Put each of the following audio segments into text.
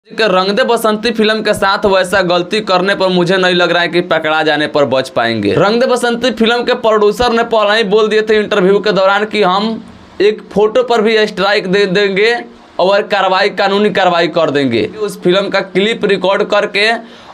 कि रंग दे बसंती फिल्म के साथ वैसा गलती करने पर मुझे नहीं लग रहा है कि पकड़ा जाने पर बच पाएंगे। रंग दे बसंती फिल्म के प्रोड्यूसर ने पहले ही बोल दिए थे इंटरव्यू के दौरान कि हम एक फोटो पर भी स्ट्राइक दे देंगे और कानूनी कार्रवाई कर देंगे। उस फिल्म का क्लिप रिकॉर्ड करके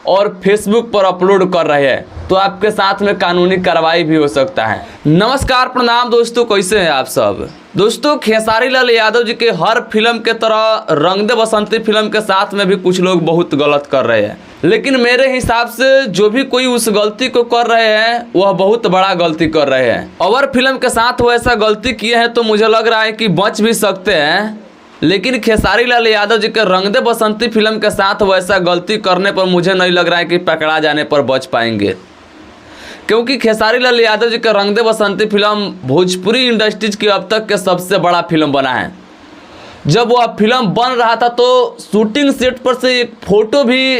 और फेसबुक पर अपलोड कर रहे हैं तो आपके साथ में कानूनी कार्रवाई भी हो सकता है। नमस्कार, प्रणाम दोस्तों, कैसे हैं आप सब। दोस्तों, खेसारी लाल यादव जी के हर फिल्म के तरह रंग दे बसंती फिल्म के साथ में भी कुछ लोग बहुत गलत कर रहे हैं, लेकिन मेरे हिसाब से जो भी कोई उस गलती को कर रहे हैं वह बहुत बड़ा गलती कर रहे हैं। अगर फिल्म के साथ वो ऐसा गलती किए हैं तो मुझे लग रहा है कि बच भी सकते हैं, लेकिन खेसारी लाल यादव जी के रंग दे बसंती फिल्म के साथ वैसा गलती करने पर मुझे नहीं लग रहा है कि पकड़ा जाने पर बच पाएंगे, क्योंकि खेसारी लाल यादव जी का रंग दे बसंती फिल्म भोजपुरी इंडस्ट्रीज की अब तक के सबसे बड़ा फिल्म बना है। जब वह फिल्म बन रहा था तो शूटिंग सेट पर से एक फोटो भी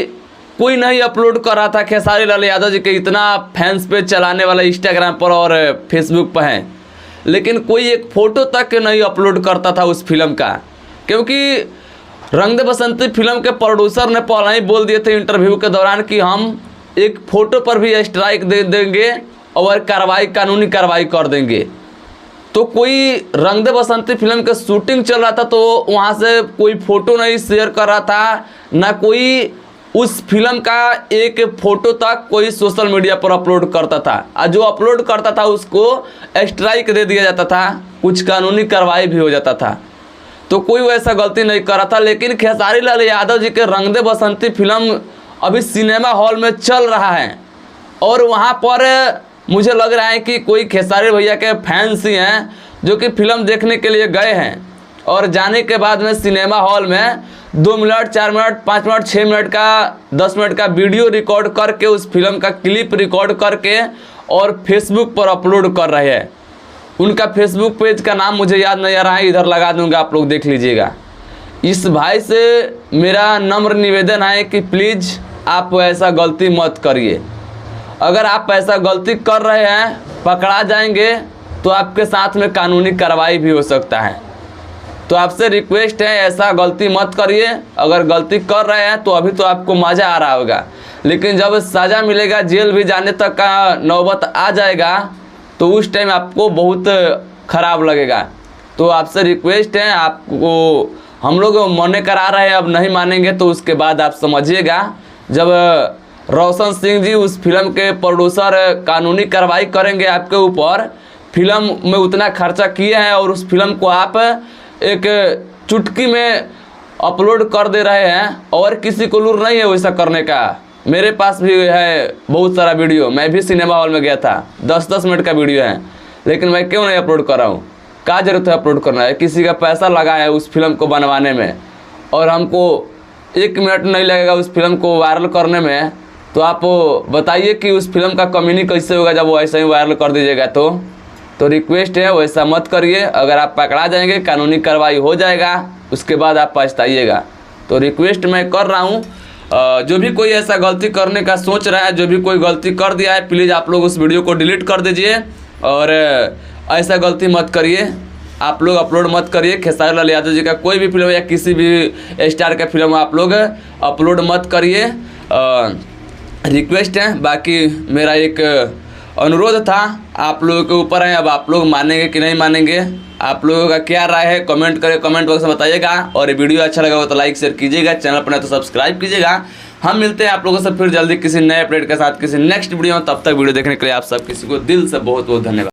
कोई नहीं अपलोड कर रहा था। खेसारी लाल यादव जी के इतना फैंस पे चलाने वाला इंस्टाग्राम पर और फेसबुक पर हैं, लेकिन कोई एक फ़ोटो तक नहीं अपलोड करता था उस फिल्म का, क्योंकि रंग दे बसंती फिल्म के प्रोड्यूसर ने पहले ही बोल दिए थे इंटरव्यू के दौरान कि हम एक फ़ोटो पर भी स्ट्राइक दे देंगे और कानूनी कार्रवाई कर देंगे। तो कोई रंग दे बसंती फिल्म के शूटिंग चल रहा था तो वहाँ से कोई फ़ोटो नहीं शेयर कर रहा था, ना कोई उस फिल्म का एक फ़ोटो तक कोई सोशल मीडिया पर अपलोड करता था, और जो अपलोड करता था उसको स्ट्राइक दे दिया जाता था, कुछ कानूनी कार्रवाई भी हो जाता था। तो कोई वैसा गलती नहीं कर रहा था। लेकिन खेसारी लाल यादव जी के रंग दे बसंती फिल्म अभी सिनेमा हॉल में चल रहा है और वहाँ पर मुझे लग रहा है कि कोई खेसारी भैया के फैंस ही हैं जो कि फिल्म देखने के लिए गए हैं, और जाने के बाद में सिनेमा हॉल में 2 मिनट 4 मिनट 5 मिनट 6 मिनट का 10 मिनट का वीडियो रिकॉर्ड करके उस फिल्म का क्लिप रिकॉर्ड करके और फेसबुक पर अपलोड कर रहे हैं। उनका फेसबुक पेज का नाम मुझे याद नहीं आ रहा है, इधर लगा दूंगा, आप लोग देख लीजिएगा। इस भाई से मेरा नम्र निवेदन है कि प्लीज़ आप ऐसा गलती मत करिए। अगर आप ऐसा गलती कर रहे हैं पकड़ा जाएंगे तो आपके साथ में कानूनी कार्रवाई भी हो सकता है। तो आपसे रिक्वेस्ट है, ऐसा गलती मत करिए। अगर गलती कर रहे हैं तो अभी तो आपको मज़ा आ रहा होगा, लेकिन जब सज़ा मिलेगा, जेल भी जाने तक का नौबत आ जाएगा तो उस टाइम आपको बहुत ख़राब लगेगा। तो आपसे रिक्वेस्ट है, आपको हम लोग मना करा रहे हैं, अब नहीं मानेंगे तो उसके बाद आप समझिएगा। जब रोशन सिंह जी उस फिल्म के प्रोड्यूसर कानूनी कार्रवाई करेंगे आपके ऊपर, फिल्म में उतना खर्चा किए हैं और उस फिल्म को आप एक चुटकी में अपलोड कर दे रहे हैं और किसी को लूर नहीं है वैसा करने का। मेरे पास भी है बहुत सारा वीडियो, मैं भी सिनेमा हॉल में गया था, 10-10 मिनट का वीडियो है, लेकिन मैं क्यों नहीं अपलोड कर रहा हूँ। क्या ज़रूरत है अपलोड करना है, किसी का पैसा लगा है उस फिल्म को बनवाने में और हमको 1 मिनट नहीं लगेगा उस फिल्म को वायरल करने में। तो आप बताइए कि उस फिल्म का कमीनी कैसे होगा जब वो ऐसा ही वायरल कर दीजिएगा। तो रिक्वेस्ट है, वैसा मत करिए। अगर आप पकड़ा जाएंगे कानूनी कार्रवाई हो जाएगा, उसके बाद आप पछताइएगा। तो रिक्वेस्ट मैं कर रहा हूँ, जो भी कोई ऐसा गलती करने का सोच रहा है, जो भी कोई गलती कर दिया है, प्लीज़ आप लोग उस वीडियो को डिलीट कर दीजिए और ऐसा गलती मत करिए। आप लोग अपलोड मत करिए। खेसारी लाल यादव जी का कोई भी फिल्म या किसी भी स्टार का फिल्म आप लोग अपलोड मत करिए, रिक्वेस्ट है। बाकी मेरा एक अनुरोध था, आप लोगों के ऊपर है, अब आप लोग मानेंगे कि नहीं मानेंगे। आप लोगों का क्या राय है कमेंट करें, कमेंट बॉक्स में बताइएगा। और वीडियो अच्छा लगा हो तो लाइक शेयर कीजिएगा, चैनल पर नहीं तो सब्सक्राइब कीजिएगा। हम मिलते हैं आप लोगों से फिर जल्दी किसी नए अपडेट के साथ, किसी नेक्स्ट वीडियो में। तब तक वीडियो देखने के लिए आप सब किसी को दिल से बहुत बहुत धन्यवाद।